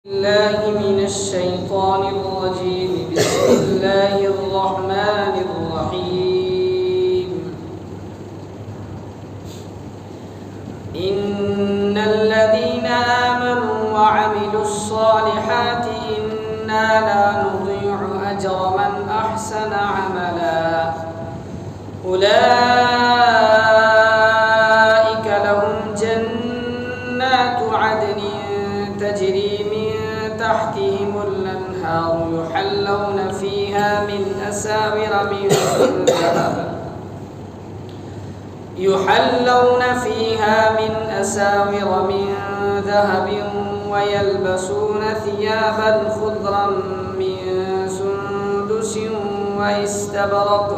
الله من الشيطان الرجيم. بسم الله الرحمن الرحيم. إن الذين آمنوا وعملوا الصالحات إنا لا نضيع أجر من أحسن عملا أولئك لهم جنات عدن تجري من تحتهم الأنهار يحلون فيها من أساور من ذهب ويلبسون ثيابا خضرا من سندس واستبرق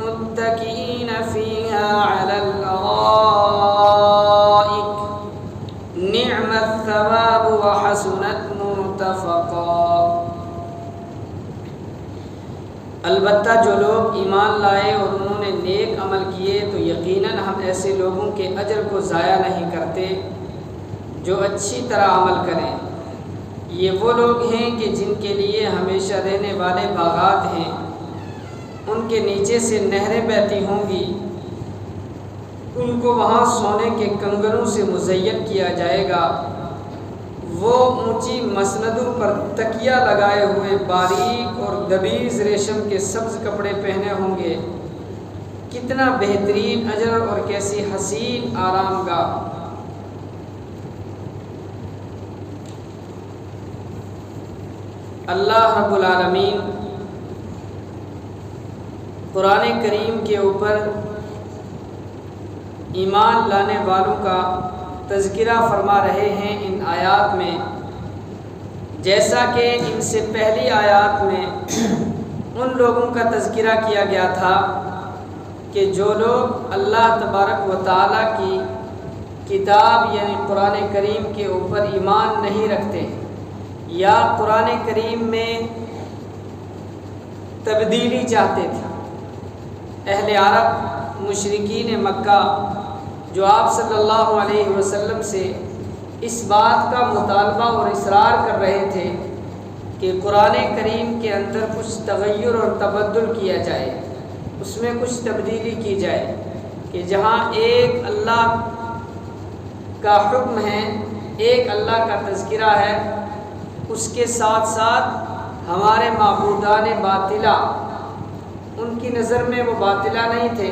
متكئين فيها على الأرائك نعم الثواب وحسنت مرتفقا. البتہ جو لوگ ایمان لائے اور انہوں نے نیک عمل کیے تو یقیناً ہم ایسے لوگوں کے اجر کو ضائع نہیں کرتے جو اچھی طرح عمل کریں. یہ وہ لوگ ہیں کہ جن کے لیے ہمیشہ رہنے والے باغات ہیں، ان کے نیچے سے نہریں بہتی ہوں گی، ان کو وہاں سونے کے کنگنوں سے مزین کیا جائے گا. وہ اونچی مسندوں پر تکیہ لگائے ہوئے باریک اور دبیز ریشم کے سبز کپڑے پہنے ہوں گے. کتنا بہترین اجر اور کیسی حسین آرام گاہ. اللہ رب العالمین قرآن کریم کے اوپر ایمان لانے والوں کا تذکرہ فرما رہے ہیں ان آیات میں، جیسا کہ ان سے پہلی آیات میں ان لوگوں کا تذکرہ کیا گیا تھا کہ جو لوگ اللہ تبارک و تعالیٰ کی کتاب یعنی قرآن کریم کے اوپر ایمان نہیں رکھتے یا قرآن کریم میں تبدیلی چاہتے تھے. اہل عرب مشرکین مکہ جو آپ صلی اللہ علیہ وسلم سے اس بات کا مطالبہ اور اصرار کر رہے تھے کہ قرآن کریم کے اندر کچھ تغیر اور تبدل کیا جائے، اس میں کچھ تبدیلی کی جائے، کہ جہاں ایک اللہ کا حکم ہے، ایک اللہ کا تذکرہ ہے، اس کے ساتھ ساتھ ہمارے معبودان باطلہ، ان کی نظر میں وہ باطلہ نہیں تھے،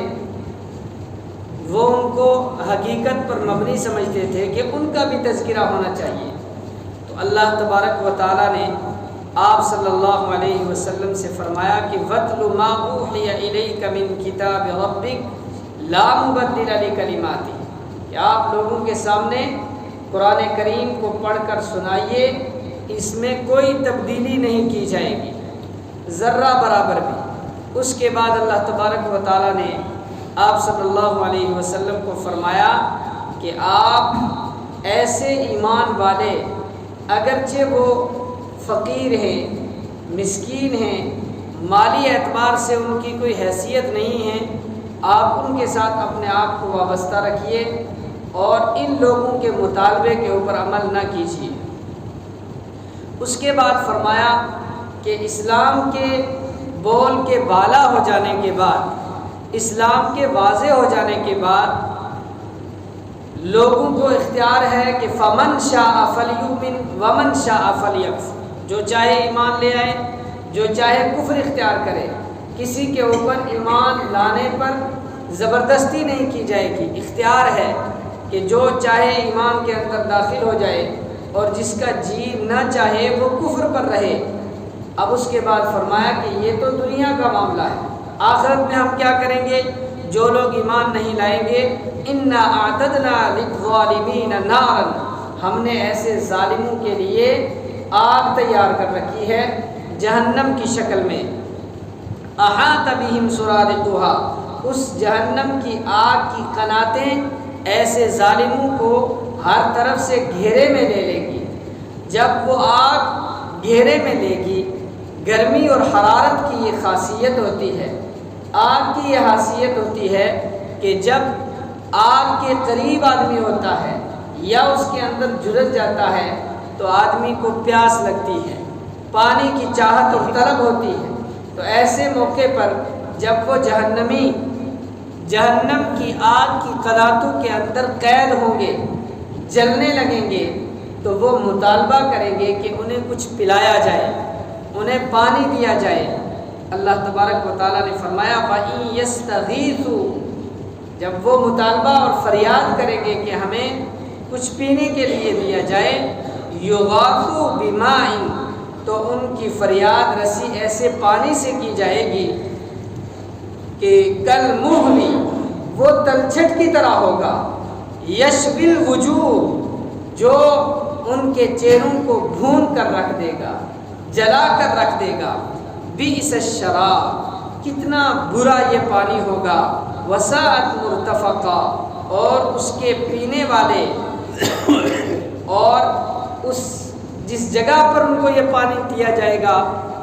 وہ ان کو حقیقت پر مبنی سمجھتے تھے کہ ان کا بھی تذکرہ ہونا چاہیے. تو اللہ تبارک و تعالیٰ نے آپ صلی اللہ علیہ وسلم سے فرمایا کہ وَاتْلُ مَا أُوحِيَ إِلَيْكَ مِنْ كِتَابِ رَبِّكَ لَا مُبَدِّلَ لِكَلِمَاتِهِ، کہ آپ لوگوں کے سامنے قرآن کریم کو پڑھ کر سنائیے، اس میں کوئی تبدیلی نہیں کی جائے گی ذرہ برابر بھی. اس کے بعد اللہ تبارک و تعالیٰ نے آپ صلی اللہ علیہ وسلم کو فرمایا کہ آپ ایسے ایمان والے اگرچہ وہ فقیر ہیں، مسکین ہیں، مالی اعتبار سے ان کی کوئی حیثیت نہیں ہے، آپ ان کے ساتھ اپنے آپ کو وابستہ رکھیے اور ان لوگوں کے مطالبے کے اوپر عمل نہ کیجیے. اس کے بعد فرمایا کہ اسلام کے بول کے بالا ہو جانے کے بعد، اسلام کے واضح ہو جانے کے بعد لوگوں کو اختیار ہے کہ فمن شاء فلیؤمن ومن شاء فلیکفر، جو چاہے ایمان لے آئے، جو چاہے کفر اختیار کرے. کسی کے اوپر ایمان لانے پر زبردستی نہیں کی جائے گی، اختیار ہے کہ جو چاہے ایمان کے اندر داخل ہو جائے اور جس کا جی نہ چاہے وہ کفر پر رہے. اب اس کے بعد فرمایا کہ یہ تو دنیا کا معاملہ ہے، آخرت میں ہم کیا کریں گے؟ جو لوگ ایمان نہیں لائیں گے، اِنَّا أَعْتَدْنَا لِلظَّالِمِينَ نَارًا، ہم نے ایسے ظالموں کے لیے آگ تیار کر رکھی ہے جہنم کی شکل میں. أَحَاطَ بِهِمْ سُرَادِقُهَا، اس جہنم کی آگ کی قناتیں ایسے ظالموں کو ہر طرف سے گھیرے میں لے لے گی. جب وہ آگ گھیرے میں لے گی گرمی اور حرارت کی یہ خاصیت ہوتی ہے، آگ کی یہ حیثیت ہوتی ہے کہ جب آگ کے قریب آدمی ہوتا ہے یا اس کے اندر جھلس جاتا ہے تو آدمی کو پیاس لگتی ہے، پانی کی چاہت اور طلب ہوتی ہے۔ تو ایسے موقع پر جب وہ جہنمی جہنم کی آگ کی قلاتوں کے اندر قید ہوں گے، جلنے لگیں گے، تو وہ مطالبہ کریں گے کہ انہیں کچھ پلایا جائے، انہیں پانی دیا جائے۔ اللہ تبارک و تعالیٰ نے فرمایا وَإِن يَسْتَغِيثُوا، جب وہ مطالبہ اور فریاد کریں گے کہ ہمیں کچھ پینے کے لیے دیا جائے، یغاثوا بماء، تو ان کی فریاد رسی ایسے پانی سے کی جائے گی کہ کالمہل، وہ تلچھٹ کی طرح ہوگا، یشوی الوجوہ، جو ان کے چہروں کو بھون کر رکھ دے گا، جلا کر رکھ دے گا۔ بئس الشراب، کتنا برا یہ پانی ہوگا، وساءت مرتفقا، اور اس کے پینے والے اور اس جس جگہ پر ان کو یہ پانی دیا جائے گا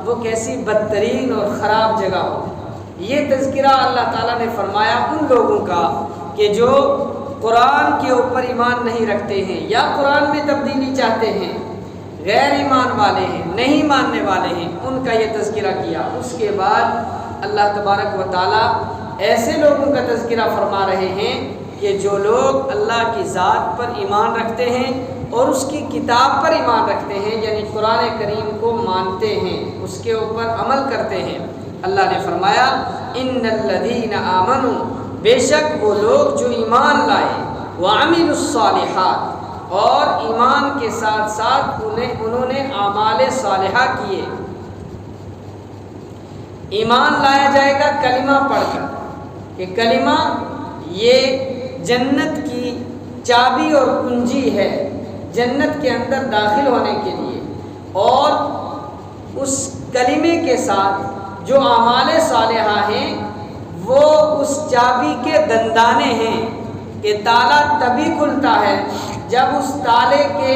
وہ کیسی بدترین اور خراب جگہ ہو۔ یہ تذکرہ اللہ تعالیٰ نے فرمایا ان لوگوں کا کہ جو قرآن کے اوپر ایمان نہیں رکھتے ہیں یا قرآن میں تبدیلی چاہتے ہیں، غیر ایمان والے ہیں، نہیں ماننے والے ہیں، ان کا یہ تذکرہ کیا۔ اس کے بعد اللہ تبارک و تعالیٰ ایسے لوگوں کا تذکرہ فرما رہے ہیں کہ جو لوگ اللہ کی ذات پر ایمان رکھتے ہیں اور اس کی کتاب پر ایمان رکھتے ہیں، یعنی قرآن کریم کو مانتے ہیں، اس کے اوپر عمل کرتے ہیں۔ اللہ نے فرمایا ان الذین آمنوا، بے شک وہ لوگ جو ایمان لائے، وعملوا الصالحات، اور ایمان کے ساتھ ساتھ انہوں نے اعمال صالحہ کیے۔ ایمان لایا جائے گا کلمہ پڑھ کر کہ کلمہ یہ جنت کی چابی اور کنجی ہے جنت کے اندر داخل ہونے کے لیے، اور اس کلمے کے ساتھ جو اعمال صالحہ ہیں وہ اس چابی کے دندانے ہیں کہ تالا تبھی کھلتا ہے جب اس تالے کے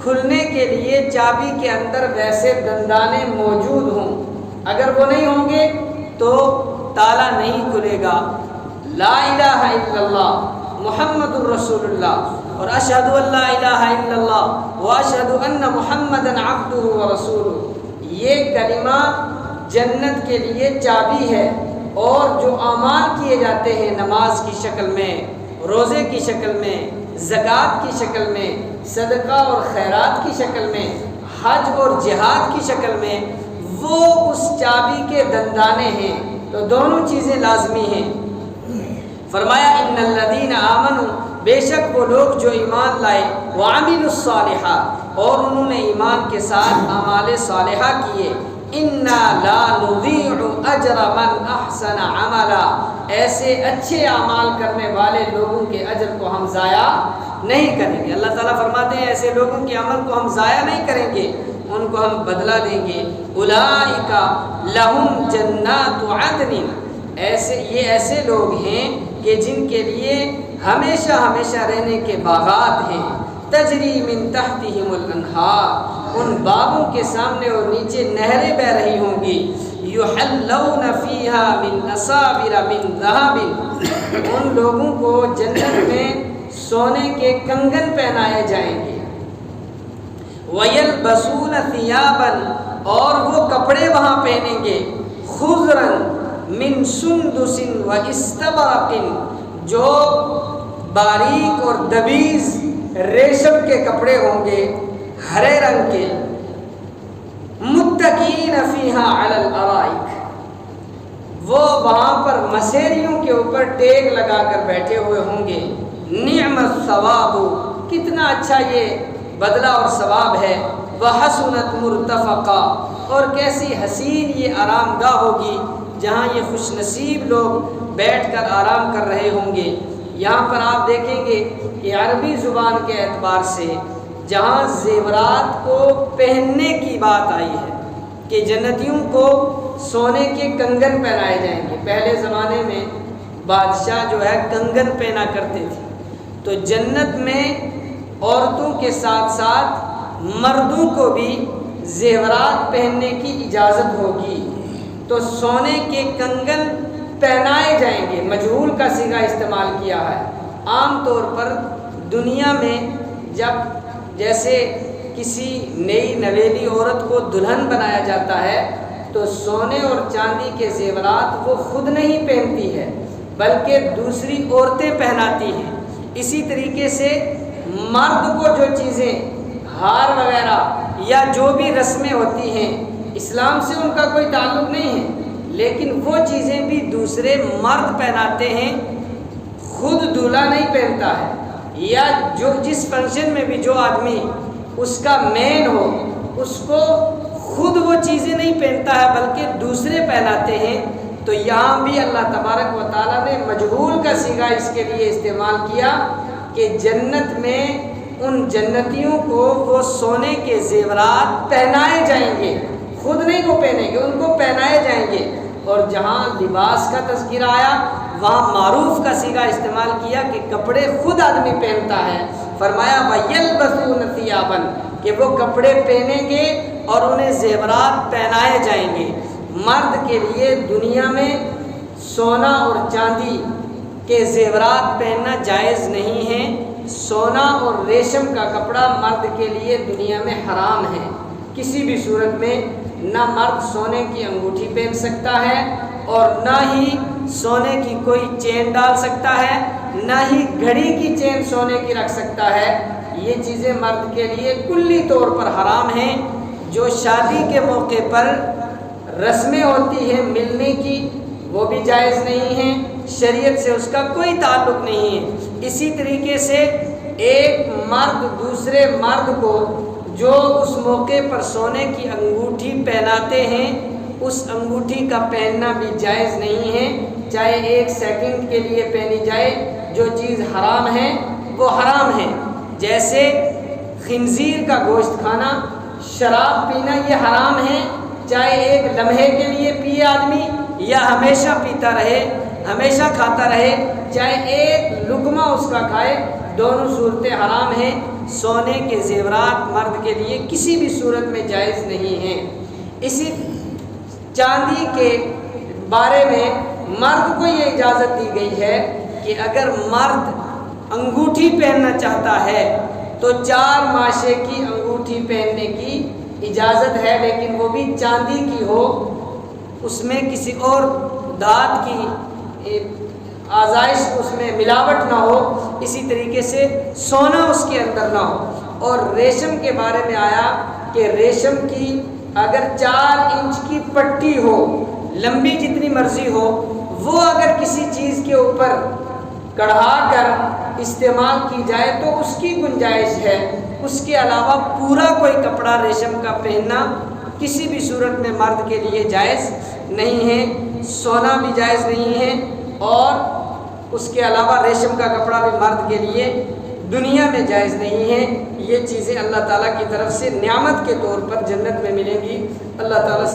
کھلنے کے لیے چابی کے اندر ویسے دندانے موجود ہوں۔ اگر وہ نہیں ہوں گے تو تالا نہیں کھلے گا۔ لا الہ الا اللہ محمد الرسول اللہ اور اشہد ان لا الہ الا اللہ واشہد ان محمدًا عبدہ ورسولہ، یہ کلمہ جنت کے لیے چابی ہے۔ اور جو اعمال کیے جاتے ہیں نماز کی شکل میں، روزے کی شکل میں، زکوٰۃ کی شکل میں، صدقہ اور خیرات کی شکل میں، حج اور جہاد کی شکل میں، وہ اس چابی کے دندانے ہیں۔ تو دونوں چیزیں لازمی ہیں۔ فرمایا ان الذین آمنوا، بے شک وہ لوگ جو ایمان لائے، وعملوا الصالحات، اور انہوں نے ایمان کے ساتھ اعمال صالحہ کیے، انا لا نضیع اجر من احسن عملا، ایسے اچھے اعمال کرنے والے لوگوں کے اجر کو ہم ضائع نہیں کریں گے۔ اللہ تعالیٰ فرماتے ہیں ایسے لوگوں کے عمل کو ہم ضائع نہیں کریں گے، ان کو ہم بدلہ دیں گے۔ اولئک لہم جنات عدن، یہ ایسے لوگ ہیں کہ جن کے لیے ہمیشہ ہمیشہ رہنے کے باغات ہیں، تجری من تحتہم الانہار، ان باغوں کے سامنے اور نیچے نہریں بہہ رہی ہوں گی، یحلون فیہا من اساور من ذہب، ان لوگوں کو جنت میں سونے کے کنگن پہنائے جائیں گے، ویلبسون ثیابا، اور وہ کپڑے وہاں پہنیں گے، خضرا من سندس و استبرق، جو باریک اور دبیز ریشم کے کپڑے ہوں گے، ہرے رنگ کے، متکئین فیہا علی الارائک، وہ وہاں پر مسیریوں کے اوپر ٹیک لگا کر بیٹھے ہوئے ہوں گے۔ نعم الثواب، کتنا اچھا یہ بدلہ اور ثواب ہے۔ وحسنت مرتفقا، اور کیسی حسین یہ آرام گاہ ہوگی جہاں یہ خوش نصیب لوگ بیٹھ کر آرام کر رہے ہوں گے۔ یہاں پر آپ دیکھیں گے کہ عربی زبان کے اعتبار سے جہاں زیورات کو پہننے کی بات آئی ہے کہ جنتیوں کو سونے کے کنگن پہنائے جائیں گے، پہلے زمانے میں بادشاہ جو ہے کنگن پہنا کرتے تھے، تو جنت میں عورتوں کے ساتھ ساتھ مردوں کو بھی زیورات پہننے کی اجازت ہوگی، تو سونے کے کنگن پہنائے جائیں گے، مجہول کا صیغہ استعمال کیا ہے۔ عام طور پر دنیا میں جب جیسے کسی نئی نویلی عورت کو دلہن بنایا جاتا ہے تو سونے اور چاندی کے زیورات وہ خود نہیں پہنتی ہے بلکہ دوسری عورتیں پہناتی ہیں۔ اسی طریقے سے مرد کو جو چیزیں ہار وغیرہ یا جو بھی رسمیں ہوتی ہیں اسلام سے ان کا کوئی تعلق نہیں ہے، لیکن وہ چیزیں بھی دوسرے مرد پہناتے ہیں، خود دولہا نہیں پہنتا ہے۔ یا جو جس فنکشن میں بھی جو آدمی اس کا مین ہو اس کو خود وہ چیزیں نہیں پہنتا ہے بلکہ دوسرے پہناتے ہیں۔ تو یہاں بھی اللہ تبارک و تعالیٰ نے مجہول کا صیغہ اس کے لیے استعمال کیا کہ جنت میں ان جنتیوں کو وہ سونے کے زیورات پہنائے جائیں گے، خود نہیں وہ پہنیں گے، ان کو پہنائے جائیں گے۔ اور جہاں لباس کا تذکرہ آیا وہاں معروف کا صیغہ استعمال کیا کہ کپڑے خود آدمی پہنتا ہے۔ فرمایا وَيَلْبَسُونَ ثِيَابًا کہ وہ کپڑے پہنیں گے اور انہیں زیورات پہنائے جائیں گے۔ مرد کے لیے دنیا میں سونا اور چاندی کے زیورات پہننا جائز نہیں ہے۔ سونا اور ریشم کا کپڑا مرد کے لیے دنیا میں حرام ہے۔ کسی بھی صورت میں نہ مرد سونے کی انگوٹھی پہن سکتا ہے اور نہ ہی سونے کی کوئی چین ڈال سکتا ہے، نہ ہی گھڑی کی چین سونے کی رکھ سکتا ہے۔ یہ چیزیں مرد کے لیے کلی طور پر حرام ہیں۔ جو شادی کے موقع پر رسمیں ہوتی ہیں ملنے کی وہ بھی جائز نہیں ہیں، شریعت سے اس کا کوئی تعلق نہیں ہے۔ اسی طریقے سے ایک مرد دوسرے مرد کو جو اس موقع پر سونے کی انگوٹھی پہناتے ہیں اس انگوٹھی کا پہننا بھی جائز نہیں ہے، چاہے ایک سیکنڈ کے لیے پہنی جائے۔ جو چیز حرام ہے وہ حرام ہے، جیسے خنزیر کا گوشت کھانا، شراب پینا یہ حرام ہے، چاہے ایک لمحے کے لیے پیے آدمی یا ہمیشہ پیتا رہے، ہمیشہ کھاتا رہے، چاہے ایک لقمہ اس کا کھائے، دونوں صورتیں حرام ہیں۔ سونے کے زیورات مرد کے لیے کسی بھی صورت میں جائز نہیں ہیں۔ اسی چاندی کے بارے میں مرد کو یہ اجازت دی گئی ہے کہ اگر مرد انگوٹھی پہننا چاہتا ہے تو 4 ماشے کی انگوٹھی پہننے کی اجازت ہے، لیکن وہ بھی چاندی کی ہو، اس میں کسی اور دھات کی آزائش اس میں ملاوٹ نہ ہو، اسی طریقے سے سونا اس کے اندر نہ ہو۔ اور ریشم کے بارے میں آیا کہ ریشم کی اگر 4 انچ کی پٹی ہو، لمبی جتنی مرضی ہو، وہ اگر کسی چیز کے اوپر کڑھا کر استعمال کی جائے تو اس کی گنجائش ہے۔ اس کے علاوہ پورا کوئی کپڑا ریشم کا پہننا کسی بھی صورت میں مرد کے لیے جائز نہیں ہے، سونا بھی جائز نہیں ہے، اور اس کے علاوہ ریشم کا کپڑا بھی مرد کے لیے دنیا میں جائز نہیں ہے۔ یہ چیزیں اللہ تعالیٰ کی طرف سے نعمت کے طور پر جنت میں ملیں گی۔ اللہ تعالیٰ